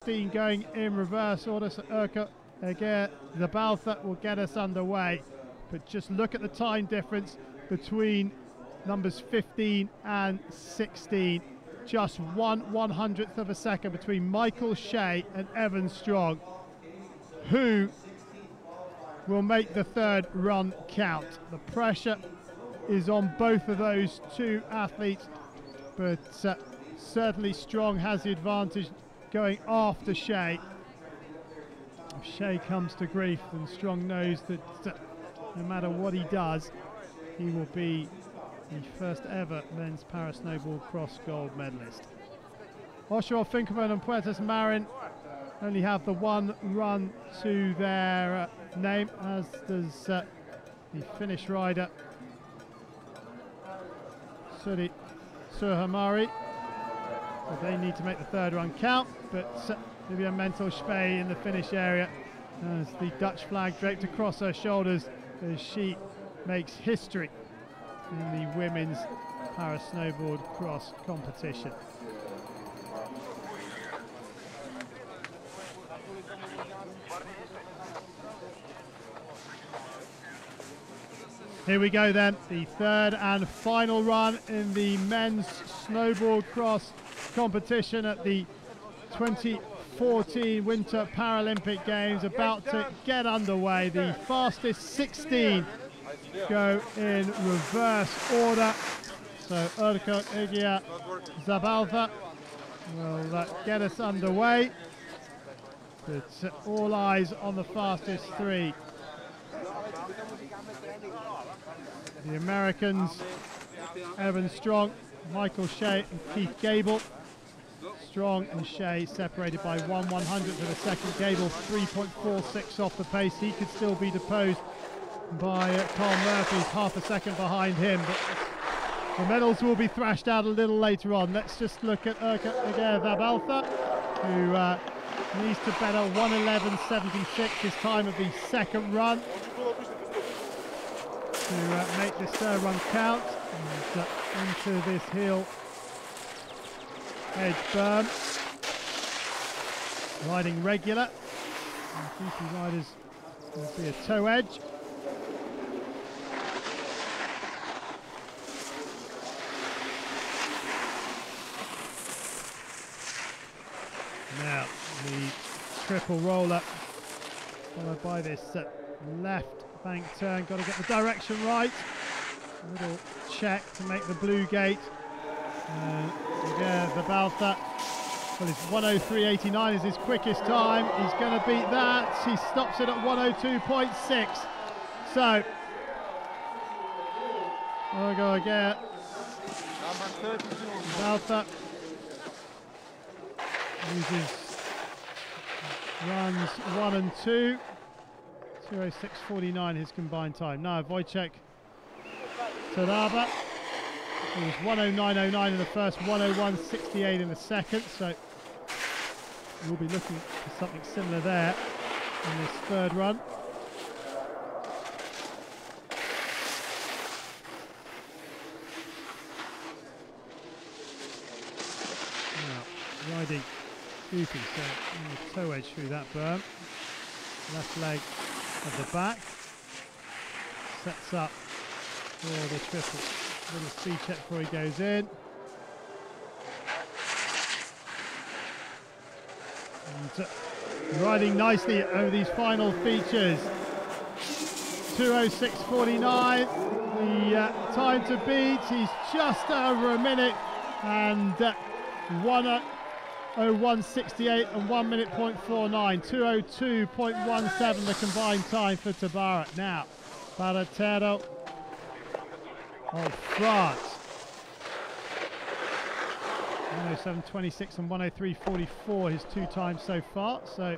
16 going in reverse order. So Urka again, the Baltha will get us underway. But just look at the time difference between numbers 15 and 16. Just 1/100th of a second between Michael Shea and Evan Strong. Who will make the third run count? The pressure is on both of those two athletes, but certainly Strong has the advantage going after Shea. If Shea comes to grief, then Strong knows that no matter what he does, he will be the first ever men's para snowboard cross gold medalist. Oshawa, Finkelman and Puertas Marin only have the one run to their name, as does the Finnish rider Suri Suhamari. So they need to make the third run count, but Vivian Mentel-Spey in the finish area as the Dutch flag draped across her shoulders as she makes history in the women's para snowboard cross competition. Here we go then, the third and final run in the men's snowboard cross competition at the 2014 Winter Paralympic Games, about to get underway. The fastest 16 go in reverse order. So Urka Igia Zabalva will get us underway. But all eyes on the fastest three. The Americans, Evan Strong, Michael Shea and Keith Gable. Strong and Shea separated by 1/100th of a second. Gable 3.46 off the pace. He could still be deposed by Carl Murphy, half a second behind him. But the medals will be thrashed out a little later on. Let's just look at Urka Zabalva, who needs to better 1:11.76 his time of the second run to make this third run count. And into this heel edge berm, riding regular. GP riders will be a toe edge. Now the triple roller, followed by this left bank turn. Got to get the direction right. A little check to make the blue gate. The Baltha, well, his 1:03.89 is his quickest time. He's going to beat that. He stops it at 1:02.6. So, I'll go again. Baltha uses runs 1 and 2. 2:06.49 his combined time. Now Wojciech Taraba, it was 1:09.09 in the first, 1:01.68 in the second, so we'll be looking for something similar there in this third run. Now, riding goofy, so on the toe edge through that berm. Left leg of the back, sets up for the triple. Little speed check before he goes in. And riding nicely over these final features. 2:06.49, the time to beat. He's just over a minute, and 1:01.68 and 1 minute .49. 2:02.17 the combined time for Tabara. Now, Paratero of France. 1:07.26 and 1:03.44 his two times so far, so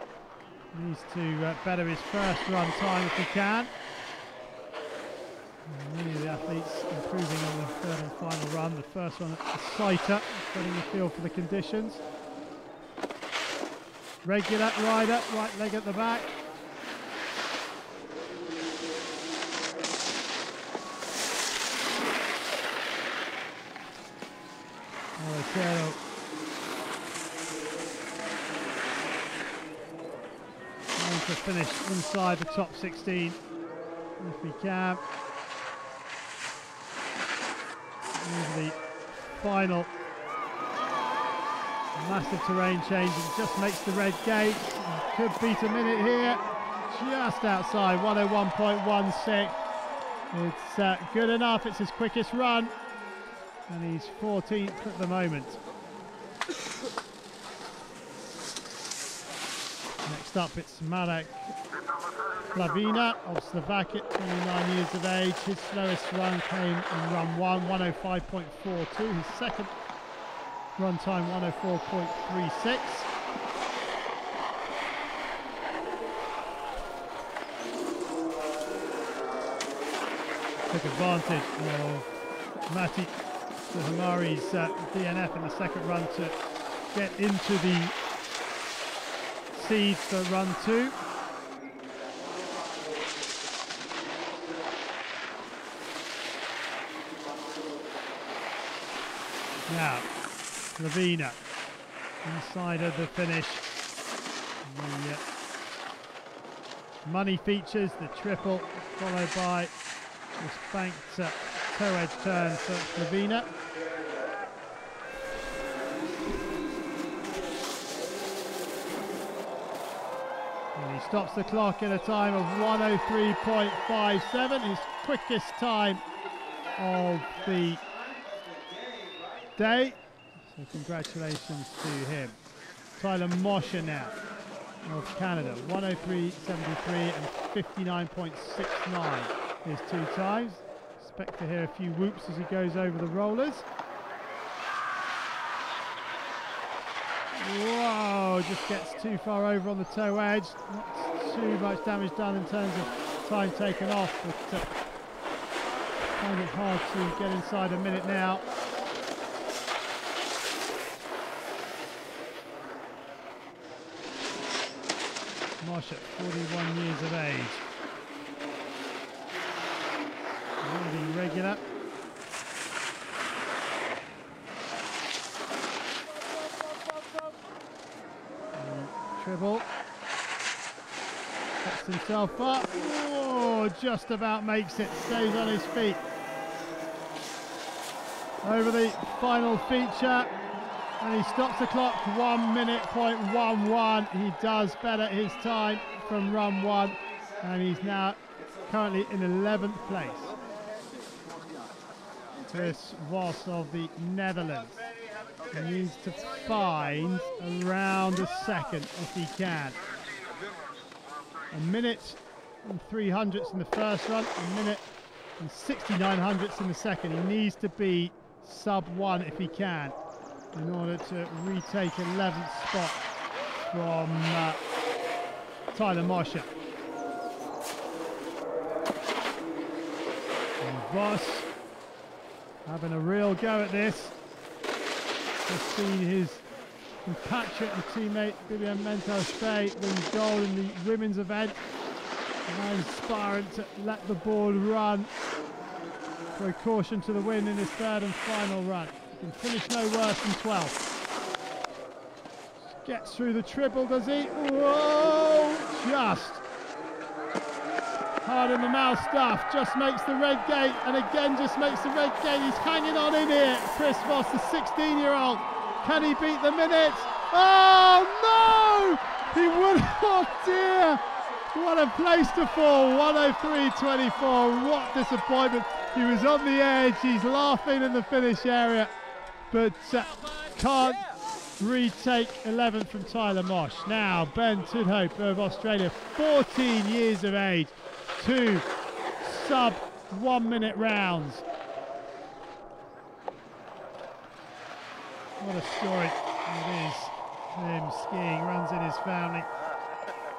he needs to better his first run time if he can. And many of the athletes improving on the third and final run. The first one at the sighter, getting the feel for the conditions. Regular rider, right leg at the back. to finish inside the top 16 if we can. Here's the final massive terrain change. It just makes the red gate. Could beat a minute here. Just outside 101.16. It's good enough. It's his quickest run, and he's 14th at the moment. Next up, it's Marek Plavina of Slovakia, 29 years of age. His slowest run came in run 1, 105.42. His second run time, 104.36. Took advantage of Matti Suhamari's DNF in the second run to get into the seeds for run 2. Now, Slovenia inside of the finish. The money features, the triple, followed by this banked toe edge turn for Slovenia. And he stops the clock at a time of 103.57, his quickest time of the day. So congratulations to him. Tyler Mosher now of Canada, 103.73 and 59.69 his 2 times. Expect to hear a few whoops as he goes over the rollers. Whoa, just gets too far over on the toe edge. Not too much damage done in terms of time taken off, but find it hard to get inside a minute now. Marsh at 41 years of age. Really regular. Triple. Sets himself up. Oh, just about makes it. Stays on his feet. Over the final feature. And he stops the clock, 1 minute point 11. He does better his time from run 1. And he's now currently in 11th place. Chris Voss of the Netherlands. He needs to find around a second if he can. A minute and 300ths in the first run, a minute and 6900ths in the second. He needs to be sub 1 if he can, in order to retake 11th spot from Tyler Mosher. And Voss having a real go at this. Just seen his compatriot and teammate Vivian Mentel-Spey win gold in the women's event. Now inspiring to let the ball run for a caution to the win in his third and final run. He can finish no worse than 12th. Gets through the triple, does he? Whoa! Just hard in the mouth stuff, just makes the red gate, and again just makes the red gate. He's hanging on in here. Chris Voss, the 16-year-old. Can he beat the minute? Oh no! He would. Oh dear! What a place to fall. 103.24. What disappointment. He was on the edge. He's laughing in the finish area, but can't retake 11th from Tyler Mosh. Now Ben Tudhope of Australia, 14 years of age. 2 sub 1 minute rounds. What a story it is. Him skiing, runs in his family.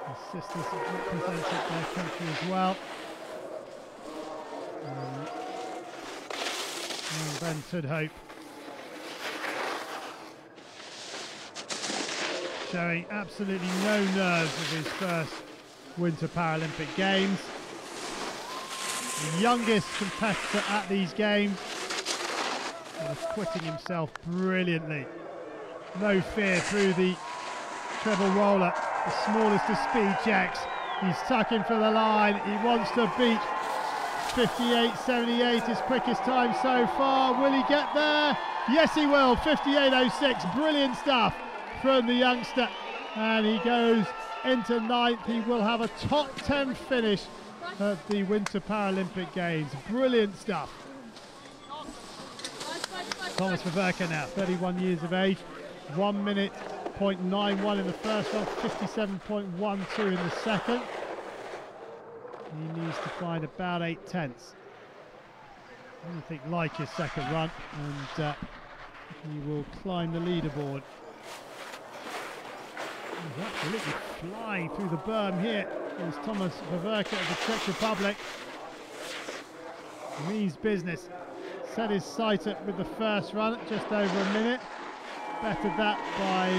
His sisters represented their country as well. And Ben Tudhope showing absolutely no nerves of his first Winter Paralympic Games. The youngest competitor at these games, and acquitting himself brilliantly. No fear through the treble roller. the smallest of speed checks. He's tucking for the line. He wants to beat 58.78, his quickest time so far. Will he get there? Yes, he will. 58.06. Brilliant stuff from the youngster. And he goes into 9th. He will have a top 10 finish at the Winter Paralympic Games. Brilliant stuff. Thomas Verwerke now, 31 years of age. 1 minute 0.91 in the first one, 57.12 in the second. He needs to find about 8/10. Anything like his second run, and he will climb the leaderboard. He's absolutely flying through the berm here. There's Thomas Verwerke of the Czech Republic. Means business. Set his sight up with the first run at just over a minute. Bettered that by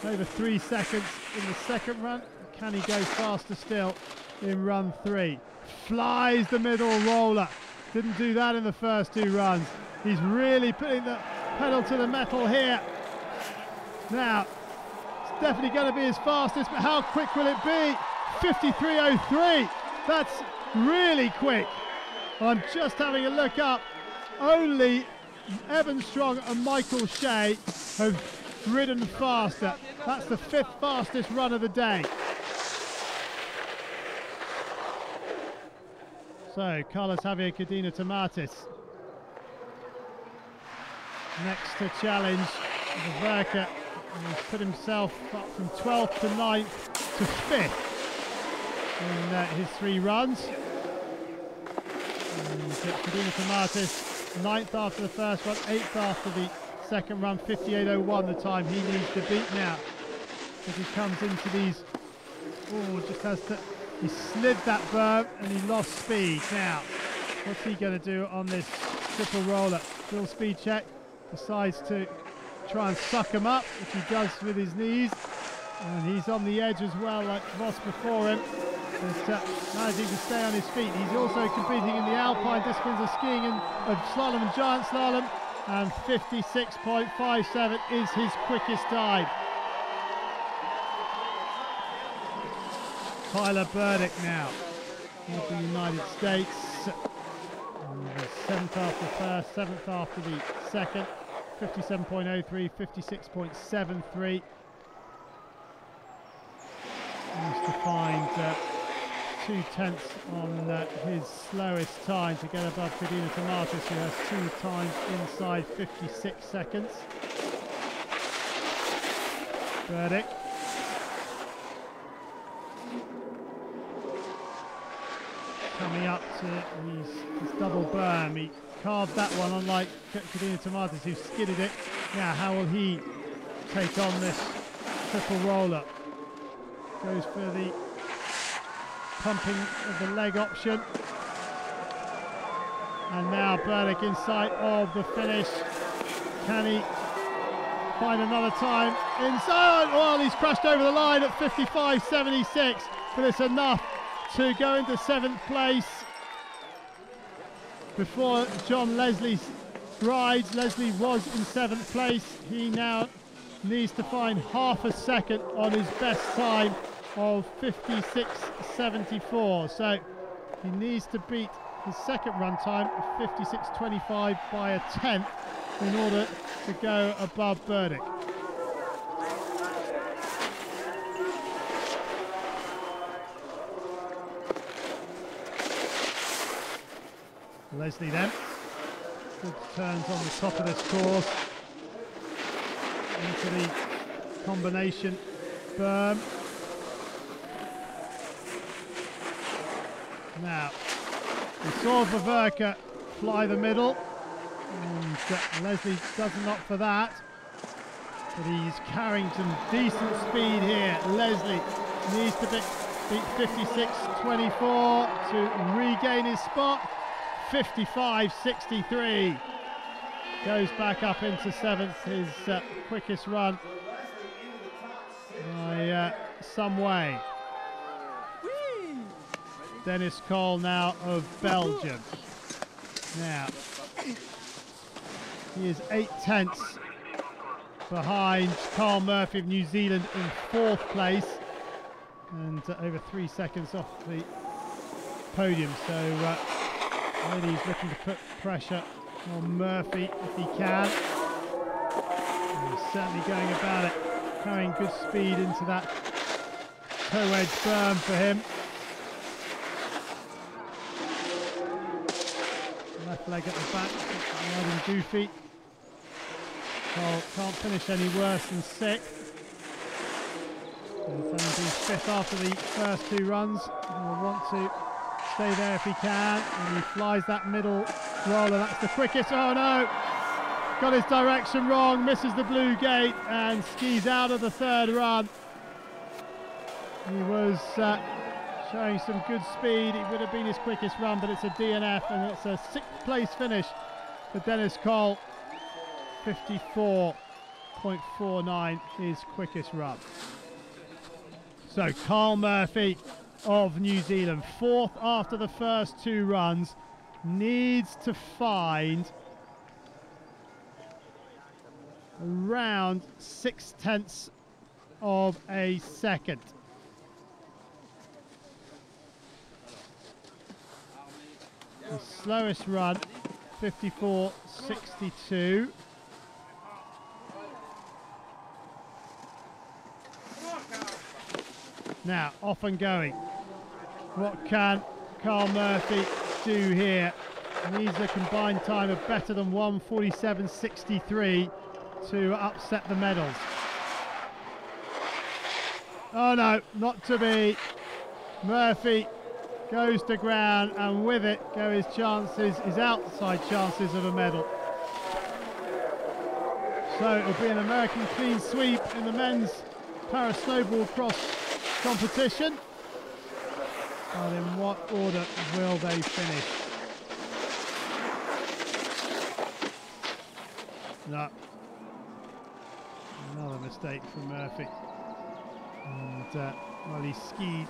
over 3 seconds in the second run. Can he go faster still in run 3? Flies the middle roller. Didn't do that in the first 2 runs. He's really putting the pedal to the metal here. Now, it's definitely going to be his fastest, but how quick will it be? 53.03. That's really quick. I'm just having a look up. Only Evan Strong and Michael Shea have ridden faster. That's the 5th fastest run of the day. So, Carlos Javier Cadena Tomatis next to challenge Verwerke. He's put himself up from 12th to 9th to 5th in his 3 runs. Cadena Tomatis 9th after the first run, 8th after the second run, 58.01 the time he needs to beat now. As he comes into these, just has to, he slid that berm and he lost speed. Now, what's he going to do on this triple roller? Full speed check, decides to try and suck him up, which he does with his knees. And he's on the edge as well, like Voss before him. But managing to stay on his feet. He's also competing in the alpine disciplines of skiing and of slalom and giant slalom, and 56.57 is his quickest time. Tyler Burdick now of the United States. 7th after the first, 7th after the second, 57.03, 56.73. Needs to find 2/10 on his slowest time to get above Cadena Tomatis, who has 2 times inside 56 seconds. Burdick. Coming up to his double berm. He carved that one, unlike Cadena Tomatis, who skidded it. Now, how will he take on this triple roller? Goes for the pumping of the leg option. And now Burdick in sight of the finish. Can he find another time inside? Well, he's crashed over the line at 55.76, but it's enough to go into 7th place before John Leslie rides. Leslie was in 7th place. He now needs to find half a second on his best time of 56.74. So he needs to beat his second run time of 56.25 by a 10th in order to go above Burdick. Leslie then, good turns on the top of this course into the combination berm. Now, we saw Verwerke fly the middle, and Leslie doesn't opt for that, but he's carrying some decent speed here. Leslie needs to beat 56.24 to regain his spot. 55.63 goes back up into 7th, his quickest run by some way. Dennis Cole now of Belgium. Now, he is 8/10 behind Carl Murphy of New Zealand in 4th place, and over 3 seconds off the podium. So really he's looking to put pressure on Murphy if he can. And he's certainly going about it, carrying good speed into that toe edge berm for him. Left leg at the back, riding goofy. Cole can't finish any worse than 6th. He'll only be 5th after the first 2 runs. He'll want to stay there if he can, and he flies that middle roller. That's the quickest. Oh no! Got his direction wrong, misses the blue gate, and skis out of the 3rd run. He was showing some good speed. It would have been his quickest run, but it's a DNF, and it's a 6th place finish for Dennis Cole. 54.49 his quickest run. So Carl Murphy of New Zealand, 4th after the first 2 runs, needs to find around 0.6 of a second. The slowest run, 54.62. Now, off and going. What can Carl Murphy do here? He needs a combined time of better than 1:47.63 to upset the medals. Oh no, not to be. Murphy goes to ground, and with it go his chances, his outside chances of a medal. So it'll be an American clean sweep in the men's para snowboard cross competition. But in what order will they finish? No. Another mistake from Murphy. And well, he skied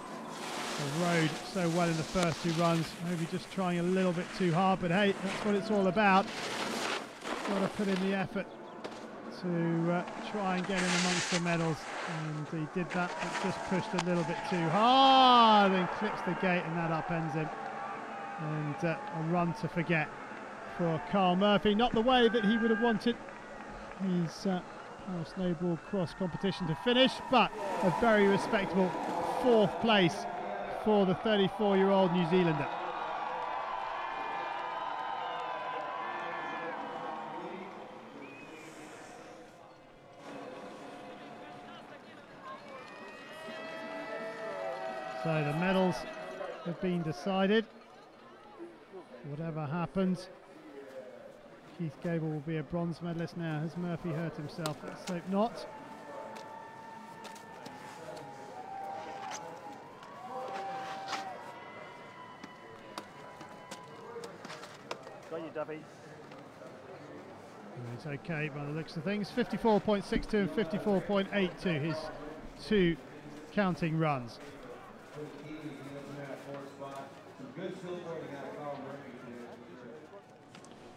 the road so well in the first 2 runs. Maybe just trying a little bit too hard, but hey, that's what it's all about. Got to put in the effort to try and get in amongst the medals, and he did that, but just pushed a little bit too hard and clips the gate, and that upends him. And a run to forget for Carl Murphy. Not the way that he would have wanted his snowboard cross competition to finish, but a very respectable 4th place for the 34-year-old New Zealander. So the medals have been decided. Whatever happens, Keith Gable will be a bronze medalist now. Has Murphy hurt himself? Let's hope not. Got you, Dubby. It's okay by the looks of things. 54.62 and 54.82, his 2 counting runs.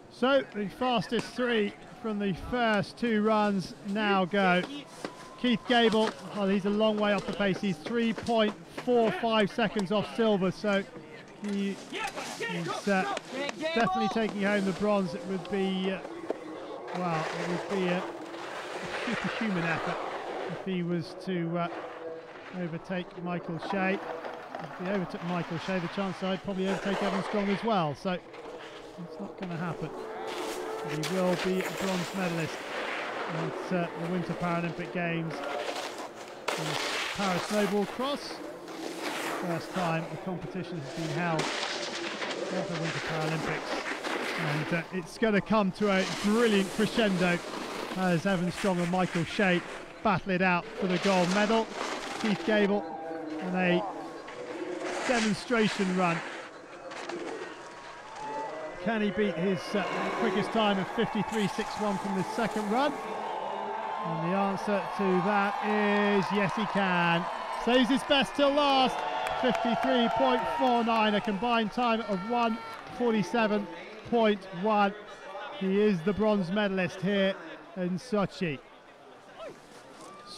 So the fastest 3 from the first 2 runs now go. Keith Gable, well, he's a long way off the pace. He's 3.45 seconds off silver, so he's definitely taking home the bronze. It would be, well, it would be a superhuman effort if he was to overtake Michael Shea. If he overtook Michael Shea, the chance I'd probably overtake Evan Strong as well. So it's not going to happen. But he will be a bronze medalist at the Winter Paralympic Games. Para snowboard cross. First time the competition has been held at the Winter Paralympics. And it's going to come to a brilliant crescendo as Evan Strong and Michael Shea battle it out for the gold medal. Keith Gable on a demonstration run. Can he beat his quickest time of 53.61 from the second run? And the answer to that is yes, he can. Saves his best till last. 53.49, a combined time of 1:47.1. He is the bronze medalist here in Sochi.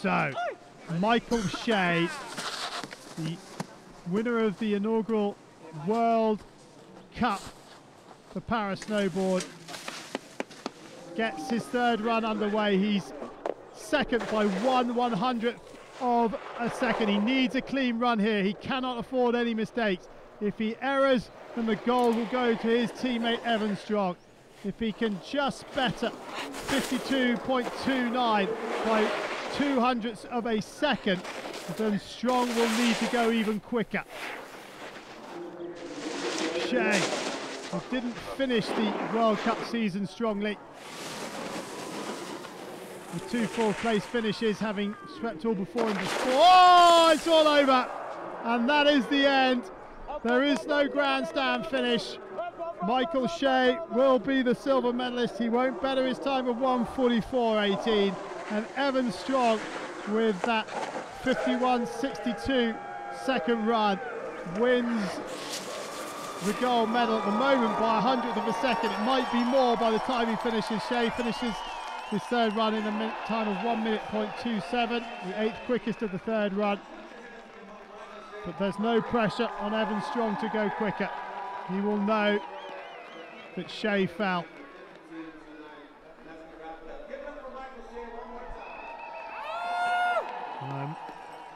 So, Michael Shea, the winner of the inaugural World Cup for para snowboard, gets his third run underway. He's second by 1/100th of a second. He needs a clean run here. He cannot afford any mistakes. If he errors, then the gold will go to his teammate Evan Strong. If he can just better 52.29 by 200ths of a second, then Strong will need to go even quicker. Shea, who didn't finish the World Cup season strongly, with 2 4th-place finishes, having swept all before him before. Oh, it's all over, and that is the end. There is no grandstand finish. Michael Shea will be the silver medalist. He won't better his time of 1:44.18, and Evan Strong, with that 51.62 second run, wins the gold medal at the moment by 100th of a second. It might be more by the time he finishes. Shea finishes his third run in a time of 1:27, the 8th quickest of the third run. But there's no pressure on Evan Strong to go quicker. He will know that Shea fell.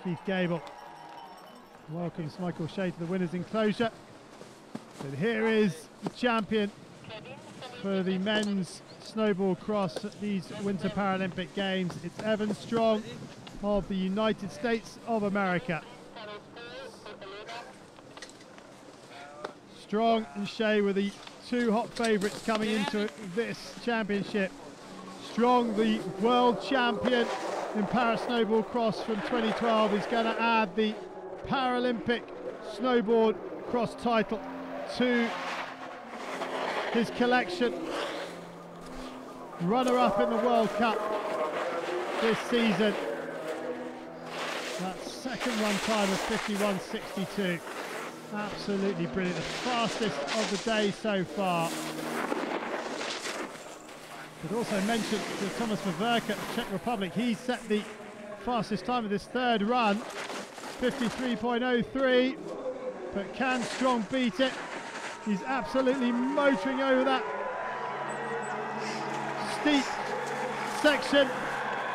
Keith Gable welcomes Michael Shea to the winners' enclosure. And here is the champion for the men's snowboard cross at these Winter Paralympic Games. It's Evan Strong of the United States of America. Strong and Shea were the 2 hot favourites coming into this championship. Strong, the world champion in para snowboard cross from 2012, is going to add the Paralympic snowboard cross title to his collection. Runner-up in the World Cup this season. That second run time of 51.62. Absolutely brilliant. The fastest of the day so far. But also mentioned to Thomas Maverka of Czech Republic. He set the fastest time of this third run, 53.03. But can Strong beat it? He's absolutely motoring over that steep section,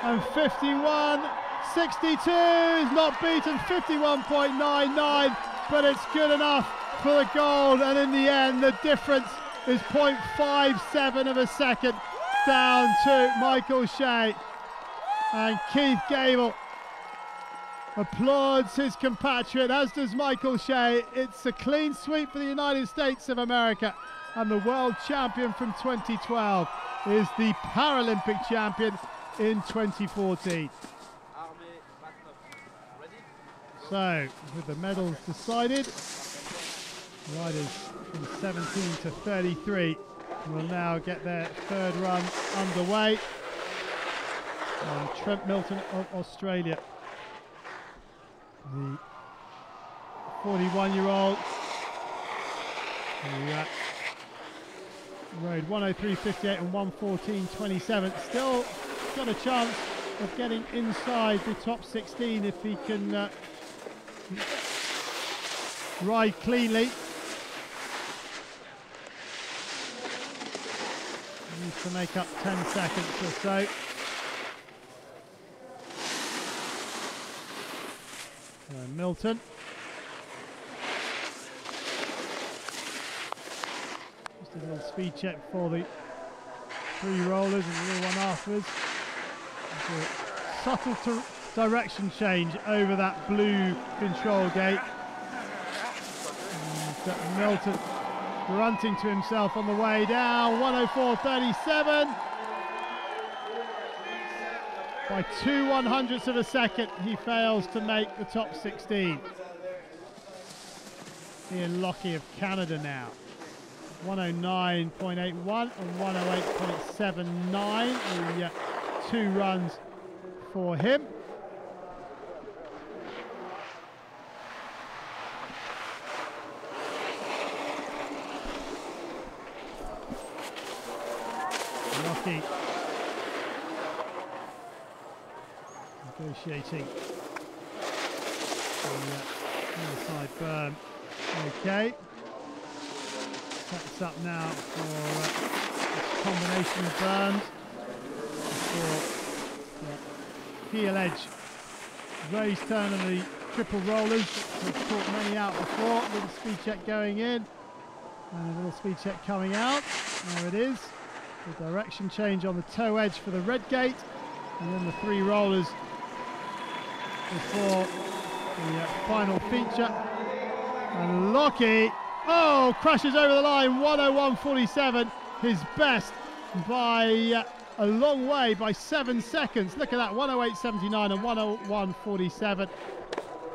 and 51.62 is not beaten. 51.99, but it's good enough for the gold, and in the end the difference is 0.57 of a second down to Michael Shea. And Keith Gable applauds his compatriot, as does Michael Shea. It's a clean sweep for the United States of America, and the world champion from 2012 is the Paralympic champion in 2014. So, with the medals decided, riders from 17 to 33 will now get their third run underway. And Trent Milton of Australia, the 41-year-old, who rode 1:03.58 and 1:14.27, still got a chance of getting inside the top 16 if he can ride cleanly. Needs to make up 10 seconds or so. Milton. Just a little speed check for the 3 rollers and a little one afterwards. A subtle direction change over that blue control gate. And Milton grunting to himself on the way down. 1:04.37. By 2/100ths of a second, he fails to make the top 16. Ian Lockie of Canada now. 1:09.81 and 1:08.79. The 2 runs for him. Lockie Negotiating the side berm. Okay. Sets up now for this combination of berms. For heel edge. Raised turn on the triple rollers. We've caught many out before. A little speed check going in. And a little speed check coming out. There it is. The direction change on the toe edge for the red gate. And then the 3 rollers before the final feature. And Lockie, crashes over the line, 101.47, his best by a long way, by 7 seconds. Look at that, 108.79 and 101.47.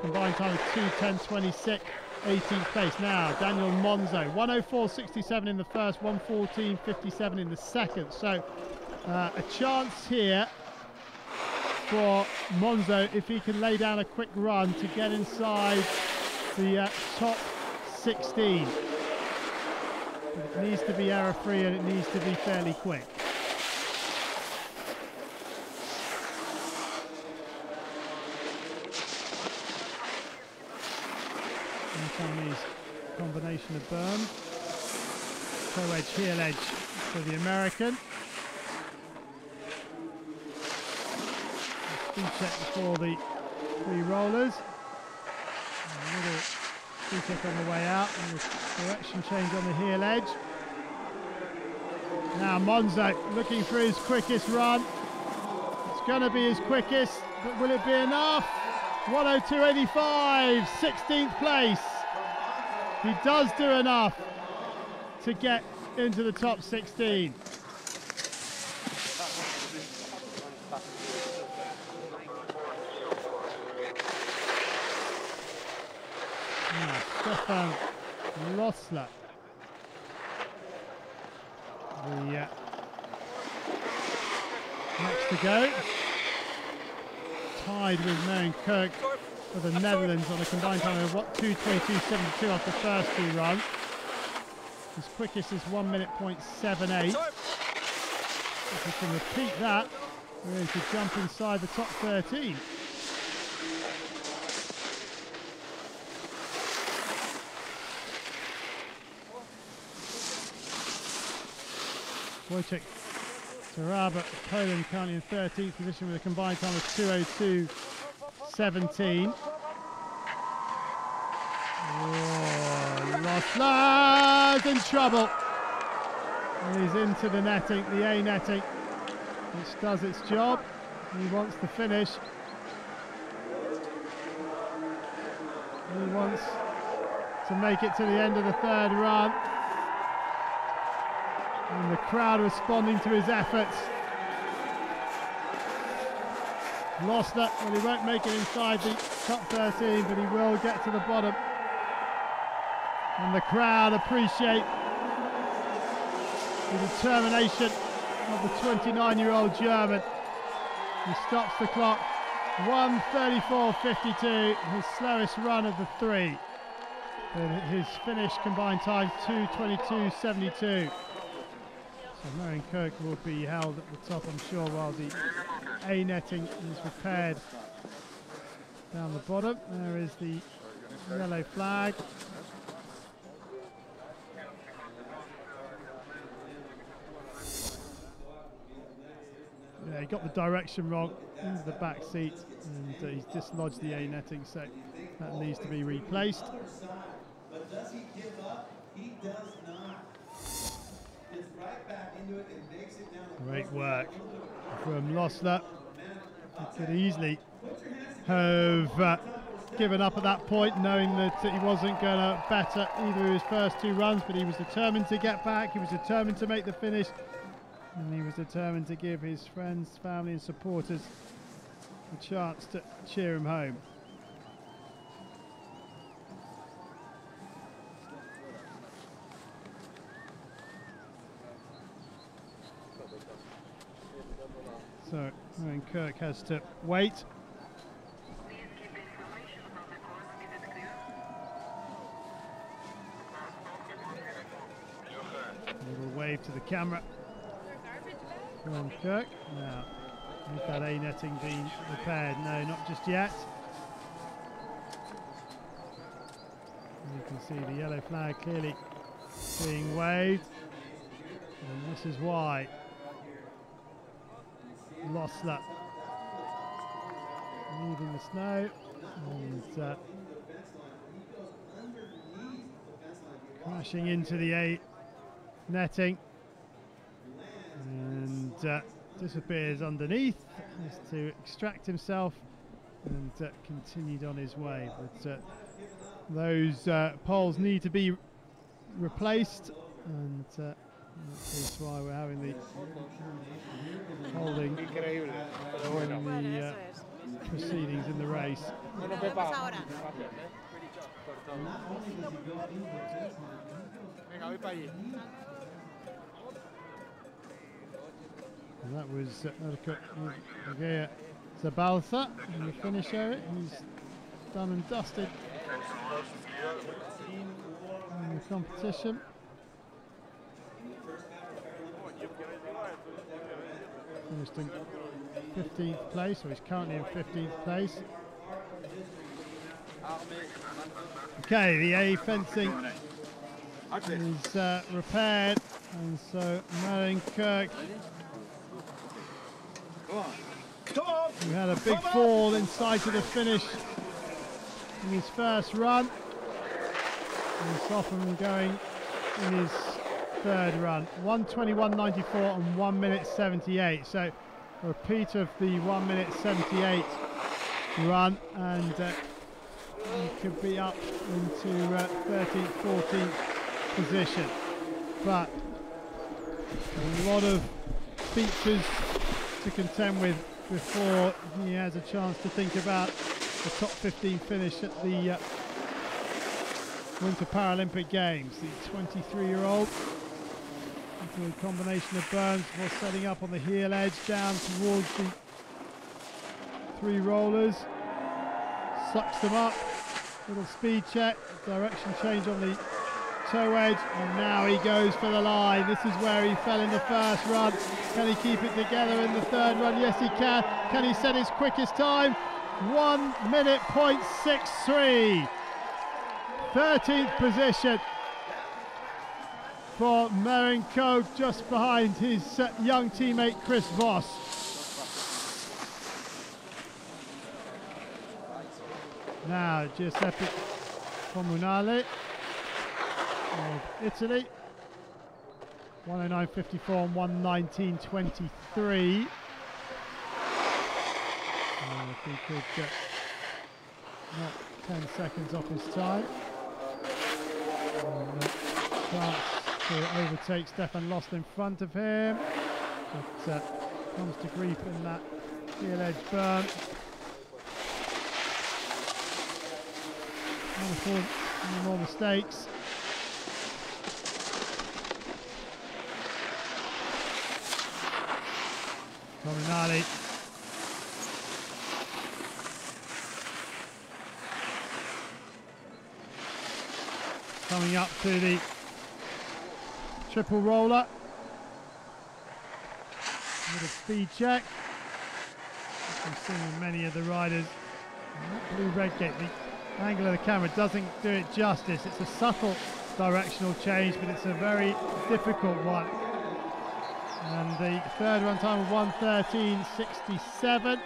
Combined time of 2:10.26, 18th place. Now, Daniel Monzo, 104.67 in the first, 114.57 in the second. So, a chance here for Monzo if he can lay down a quick run to get inside the top 16. But it needs to be error-free and it needs to be fairly quick. Chinese combination of berm, toe edge, heel edge for the American. Speed check before the 3 rollers. A little speed check on the way out and the direction change on the heel edge. Now Monzo looking for his quickest run. It's going to be his quickest, but will it be enough? 102.85, 16th place. He does do enough to get into the top 16. Stefan Lossler, the next to go, tied with Marion Kirk for the Netherlands on a combined time of 2:22.72 after the first 2 runs. His quickest is 1:78. If we can repeat that, we're going to jump inside the top 13. Wojciech Taraba, Poland, currently in 13th position with a combined time of 2:02.17. Lossler's in trouble. And he's into the netting, the A netting, which does its job. He wants to finish. He wants to make it to the end of the 3rd run. And the crowd responding to his efforts. Lossler, well, he won't make it inside the top 13, but he will get to the bottom. And the crowd appreciate the determination of the 29-year-old German. He stops the clock, 1:34.52, his slowest run of the 3. But his finish combined time 2:22.72. So Marion Kirk will be held at the top, I'm sure, while the A netting is repaired down the bottom. There is the yellow flag. Yeah, he got the direction wrong into the back seat and he's dislodged the A netting, so that needs to be replaced. But does he give up? He does not. Gets right back into it and makes it down the Great work from Lossler. He could easily have given up at that point, knowing that he wasn't going to better either of his first 2 runs, but he was determined to get back, he was determined to make the finish, and he was determined to give his friends, family and supporters a chance to cheer him home. So Marion Kirk has to wait. A little wave to the camera. Marion Kirk now Is that A netting being repaired? No, not just yet. And you can see the yellow flag clearly being waved. And this is why Lossler leaving the snow and crashing into the A netting and disappears underneath as to extract himself and continued on his way. But those poles need to be replaced, and that's why we're having the holding in the proceedings in the race. And that was Erka Zabalza in the finish area. He's done and dusted in the competition. Finished in 15th place, so he's currently in 15th place. Okay, the A fencing is repaired, and so Marion Kirk, who had a big fall inside to the finish in his first run, and softened going in his third run. 1:21.94 and 1 minute 78. So a repeat of the 1 minute 78 run, and he could be up into 13th, 14th position. But a lot of features to contend with before he has a chance to think about the top 15 finish at the Winter Paralympic Games. The 23-year-old, into a combination of burns before setting up on the heel edge down towards the three rollers, sucks them up, little speed check, direction change on the toe edge, and now he goes for the line. This is where he fell in the first run. Can he keep it together in the third run? Yes, he can. Can he set his quickest time? 1 minute .63. 13th position for Marenko, just behind his young teammate Chris Voss. Now Giuseppe Comunale of Italy, 109.54 and 119.23. If he could get not 10 seconds off his time. Chance to overtake Stefan Lost in front of him, but comes to grief in that heel edge burn. No more mistakes. Comunale coming up to the triple roller. Little speed check. You can see with many of the riders. That blue red gate, the angle of the camera doesn't do it justice. It's a subtle directional change, but it's a very difficult one. And the third run time of 1:13.67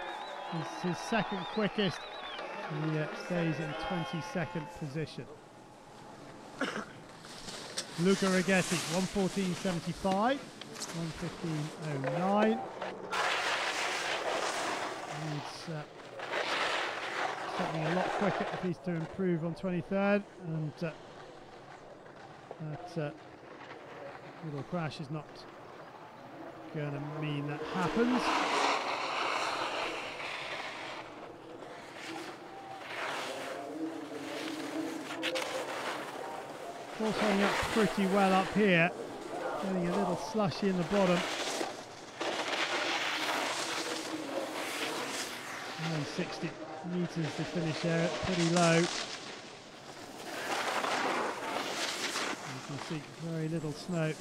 is his second quickest. He stays in 22nd position. Luca Righetti, 1:14.75, 1:15.09. Needs something a lot quicker if he's to improve on 23rd, and that little crash is not going to mean that happens. All holding up pretty well up here, getting a little slushy in the bottom. 60 metres to finish there, pretty low. You can see very little snow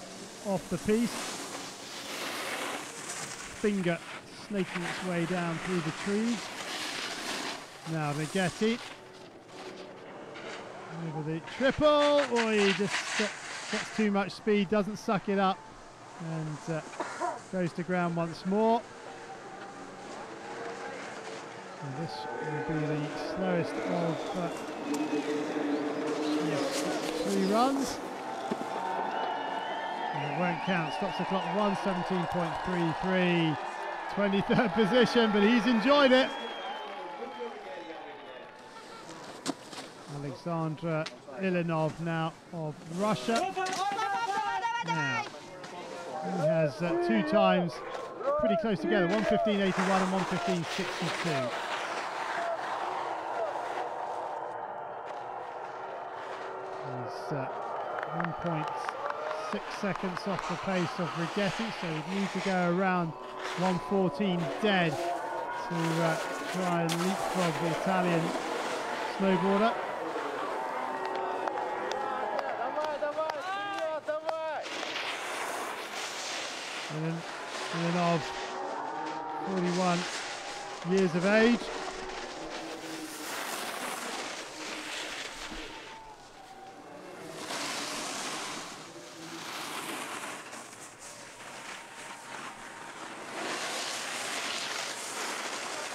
off the piste. Finger snaking its way down through the trees. Now Rigetti. Over the triple. Oh, he just gets too much speed, doesn't suck it up, and goes to ground once more. And this will be the slowest of 3 runs. And it won't count. Stops the clock 1:17.33. 23rd position, but he's enjoyed it. Alexandra Ilinov now of Russia. Now, he has 2 times pretty close together, 1:15.81 and 1:15.62. He's 1.6 seconds off the pace of Rigetti, so he'd need to go around 1:14 dead to try and leapfrog the Italian snowboarder. Ilinov, 41 years of age.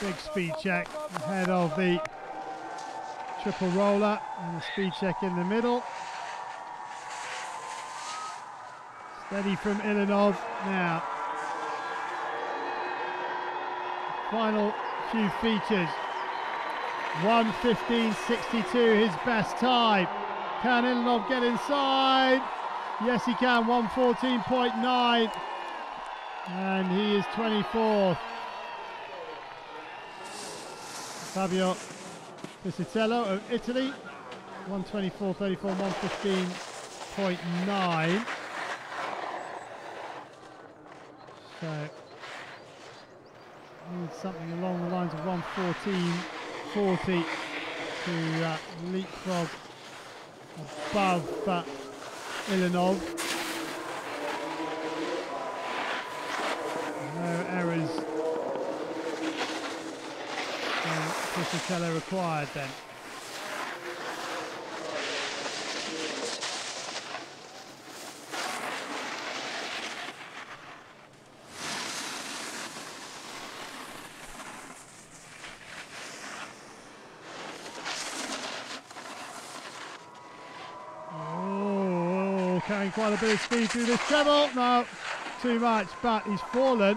Big speed check ahead of the triple roller, and a speed check in the middle. Steady from Ilinov now. Final few features. 1:15.62, his best time. Can Ilinov get inside? Yes, he can. 1:14.9, and he is 24th. Fabio Piscitello of Italy, 1:24.34, 1:15.9. So needs something along the lines of 1:14.40 to leapfrog above Ilinov. No errors Piscitello required then. Carrying quite a bit of speed through this treble. No, too much, but he's fallen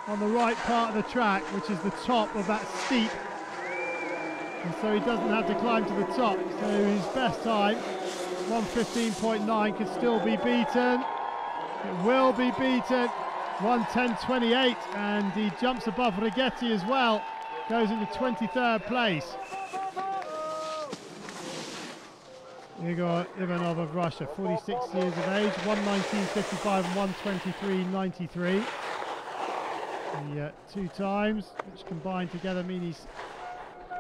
on the right part of the track, which is the top of that steep, and so he doesn't have to climb to the top. So his best time, 1:15.9, could still be beaten. It will be beaten. 1:10.28, and he jumps above Rigetti as well, goes into 23rd place. Igor Ivanov of Russia, 46 years of age, 1:19.55 and 1:23.93. The 2 times, which combined together mean he's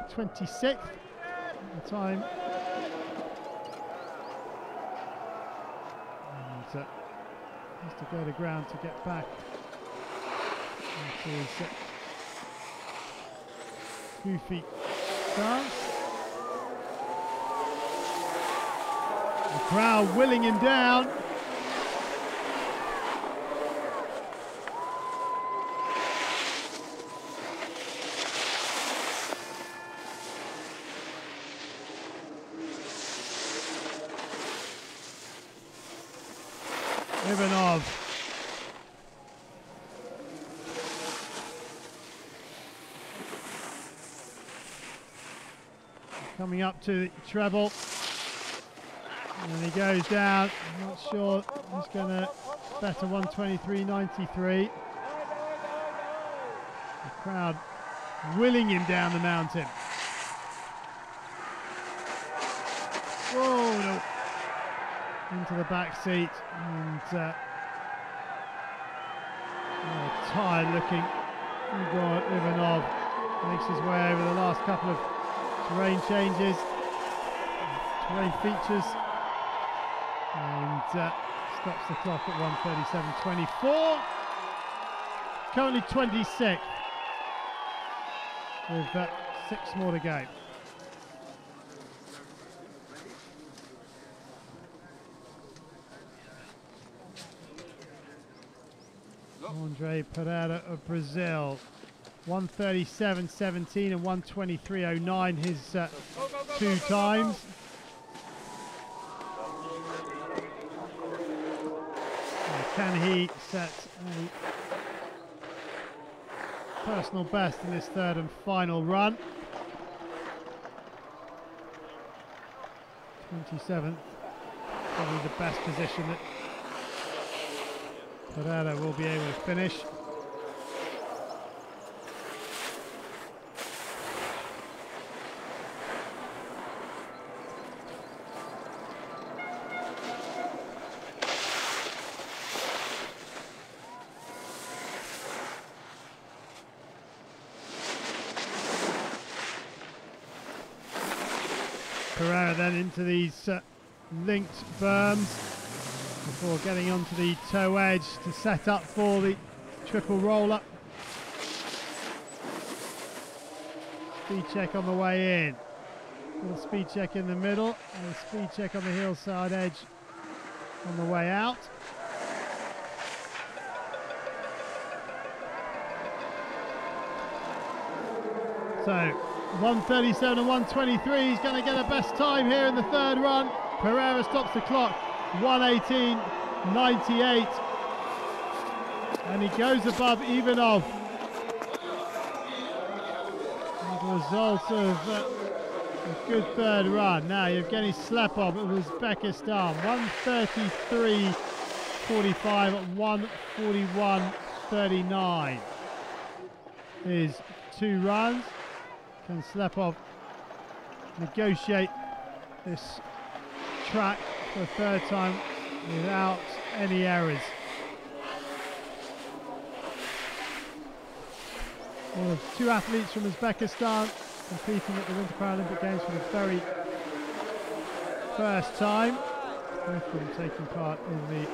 26th at the time. And has to go to ground to get back into his goofy stance. The crowd willing him down. Ivanov. Coming up to the treble. And he goes down. I'm not sure he's going to better 1:23.93. The crowd willing him down the mountain. Whoa, no. Into the back seat, and tired looking Igor Ivanov makes his way over the last couple of terrain changes, terrain features, and stops the clock at 1:37.24. Currently 26th. with 6 more to go. Andre Pereira of Brazil, 137.17 and 123.09 his 2 times. Can he set a personal best in this 3rd and final run? 27th, probably the best position that Pereira will be able to finish. Pereira then into these linked berms before getting onto the toe edge to set up for the triple roll-up. Speed check on the way in. Little speed check in the middle and a speed check on the hillside edge on the way out. So 137 and 123, he's going to get a best time here in the 3rd run. Pereira stops the clock, 118.98, and he goes above Ivanov. As a result of a good 3rd run. Now Yevgeny Slepov of Uzbekistan, 133.45 at 141.39. His 2 runs. Can Slepov negotiate this track for a 3rd time without any errors? Well, 2 athletes from Uzbekistan competing at the Winter Paralympic Games for the very first time. Both of them taking part in the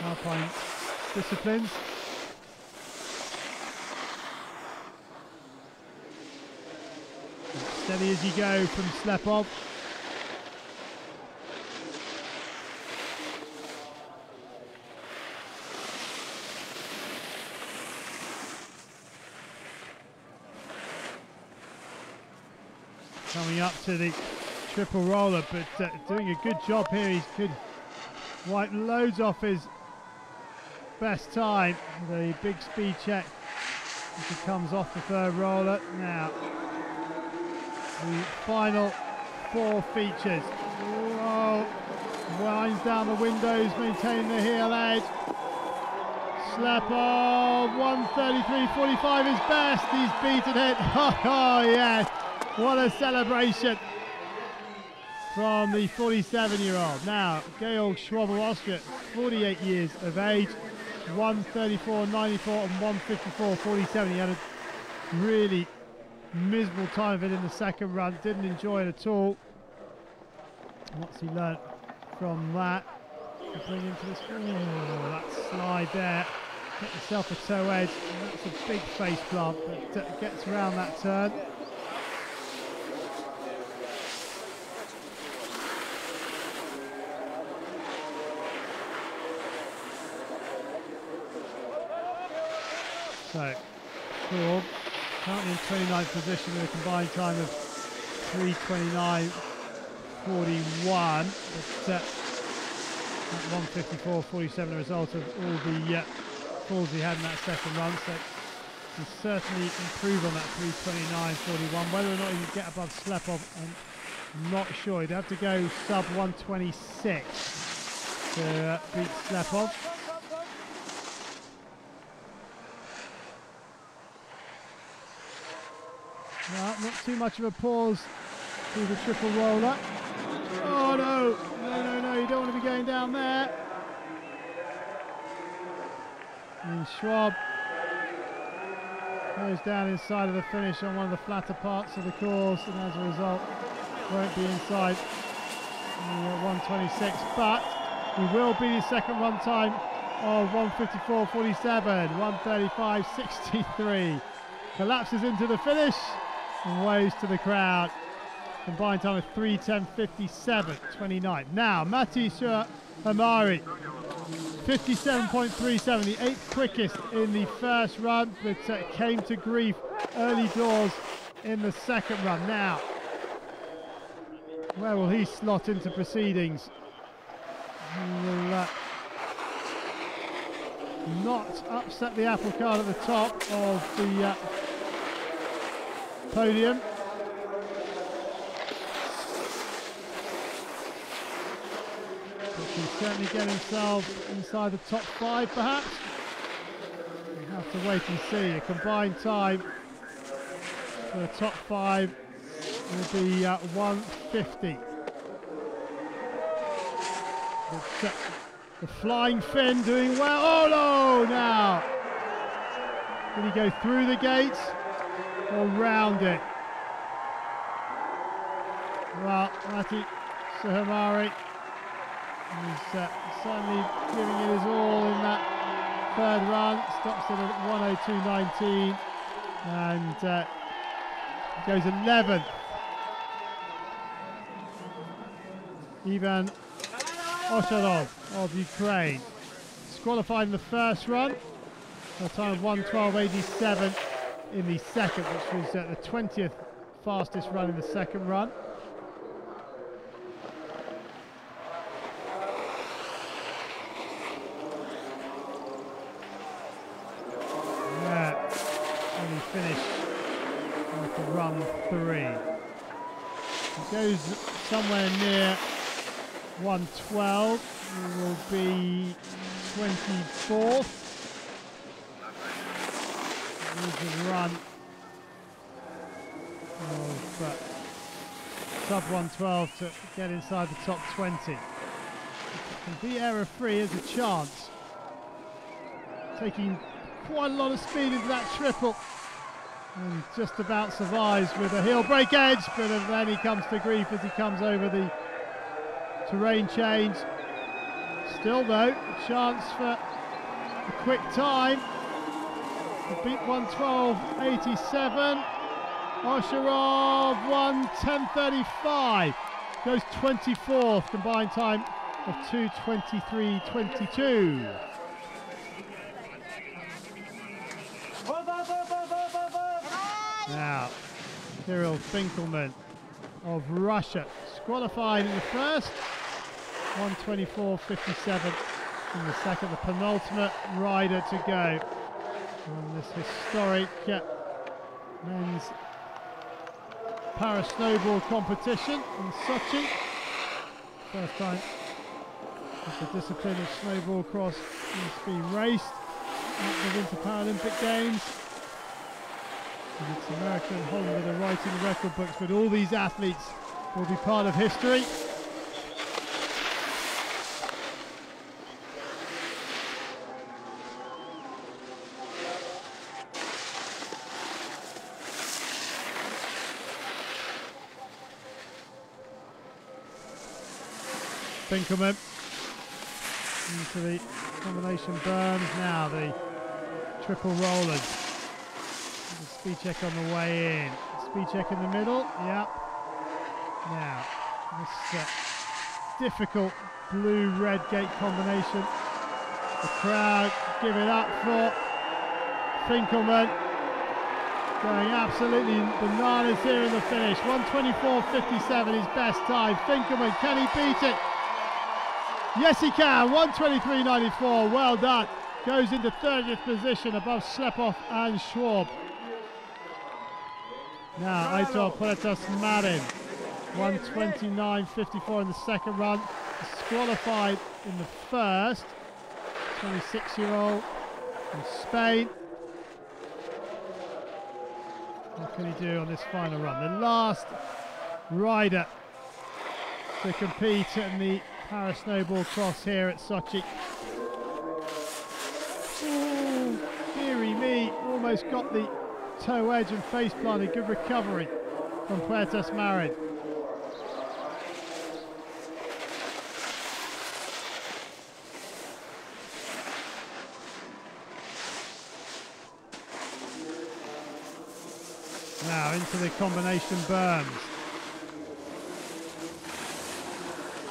alpine disciplines. Steady as you go from Slepov. Coming up to the triple roller, but doing a good job here. He could wipe loads off his best time with a big speed check as he comes off the 3rd roller. Now the final 4 features. Whoa. Winds down the windows, maintaining the heel edge. Slepov, 133.45 is best. He's beaten it. Oh yes, what a celebration from the 47-year-old. Now, Georg Schwab, Austria, 48 years of age, 134.94 and 154.47. He had a really miserable time of it in the 2nd run, didn't enjoy it at all. What's he learnt from that? Bring into this, that slide there, get yourself a toe edge, and that's a big face plant, but gets around that turn. So, Schwab currently in 29th position with a combined time of 3:29.41, but at 1:54.47 a result of all the falls he had in that 2nd run, so he certainly improve on that 3:29.41. Whether or not he can get above Slepov, I'm not sure. He'd have to go sub 1:26 to beat Slepov. No, not too much of a pause through the triple roller. Oh no, no, you don't want to be going down there. And Schwab goes down inside of the finish on one of the flatter parts of the course, and as a result won't be inside the 1:26, but he will be his 2nd run time of 1:54.47, 1:35.63. collapses into the finish and waves to the crowd. Combined time of 3:10.57.29. Now, Matti Hamari, 57.37, the 8th quickest in the first run, but came to grief early doors in the second run. Now, where will he slot into proceedings? He will not upset the apple cart at the top of the podium. But can certainly get himself inside the top 5 perhaps. We'll have to wait and see. A combined time for the top 5 will be 1:50. But, the Flying Finn doing well. Oh no! Now, did he go through the gates or round it? Well, Matti Hamari is certainly giving it his all in that third run. Stops it at 1:02.19 and goes 11th. Ivan Osharov of Ukraine disqualified in the first run, a time of 1:12.87 in the second, which was the 20th fastest run in the second run. And he finished with run 3. He goes somewhere near 1:12, he will be 24th. Here's a run of sub 1:12 to get inside the top 20. And be error-free as a chance. Taking quite a lot of speed into that triple. And just about survives with a heel break edge, but then he comes to grief as he comes over the terrain change. Still though, a chance for a quick time to beat 1:12.87. Osharov 1:10.35 goes 24th, combined time of 2:23.22. Now, Kirill Finkelman of Russia, disqualified in the first, 1:24.57 in the second, the penultimate rider to go on this historic men's para-snowboard competition in Sochi. First time that the discipline of snowboard cross has been raced at the Winter Paralympic Games. And it's America and Holland that are writing the record books, but all these athletes will be part of history. Finkelman into the combination berms, now the triple rollers. Speed check on the way in. Speed check in the middle. Yeah. Now, this difficult blue-red gate combination. The crowd give it up for Finkelman. Going absolutely bananas here in the finish. 1:24.57 his best time. Finkelman, can he beat it? Yes, he can. 1:23.94. Well done. Goes into 30th position above Slepov and Schwab. Now, Aitor Puertas-Marin, 1:29.54 in the second run. Disqualified in the first. 26-year-old from Spain. What can he do on this final run? The last rider to compete in the para-snowboard cross here at Sochi. Ooh, dearie me, almost got the toe edge and face plant. A good recovery from Puertas-Marin. Now into the combination berms.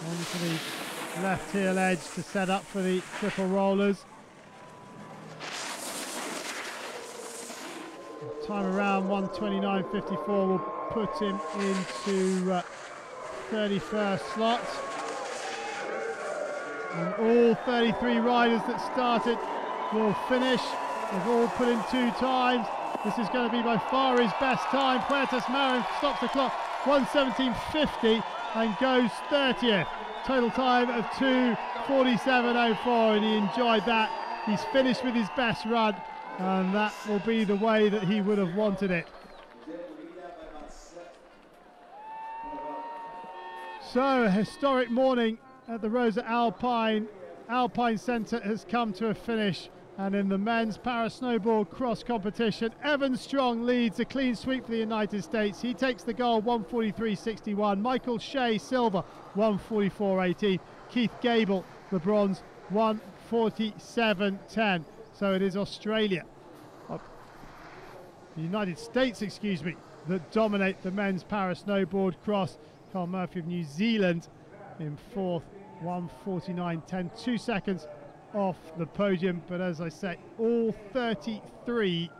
Onto the left heel edge to set up for the triple rollers. Time around 1:29.54 will put him into 31st slot. And all 33 riders that started will finish. They've all put in 2 times. This is going to be by far his best time. Puertas Marin stops the clock 1:17.50 and goes 30th. Total time of 2:47.04, and he enjoyed that. He's finished with his best run, and that will be the way that he would have wanted it. So a historic morning at the Rosa Alpine Centre has come to a finish, and in the men's para-snowboard cross competition, Evan Strong leads a clean sweep for the United States. He takes the gold, 1:43.61. Michael Shea, silver, 1:44.18. Keith Gable, the bronze, 1:47.10. So it is Australia, the United States, excuse me, that dominate the men's para-snowboard cross. Carl Murphy of New Zealand in 4th, 1:49.10, 2 seconds off the podium. But as I say, all 33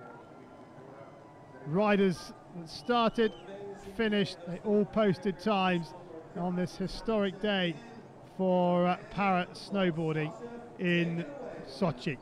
riders that started, finished, they all posted times on this historic day for para snowboarding in Sochi.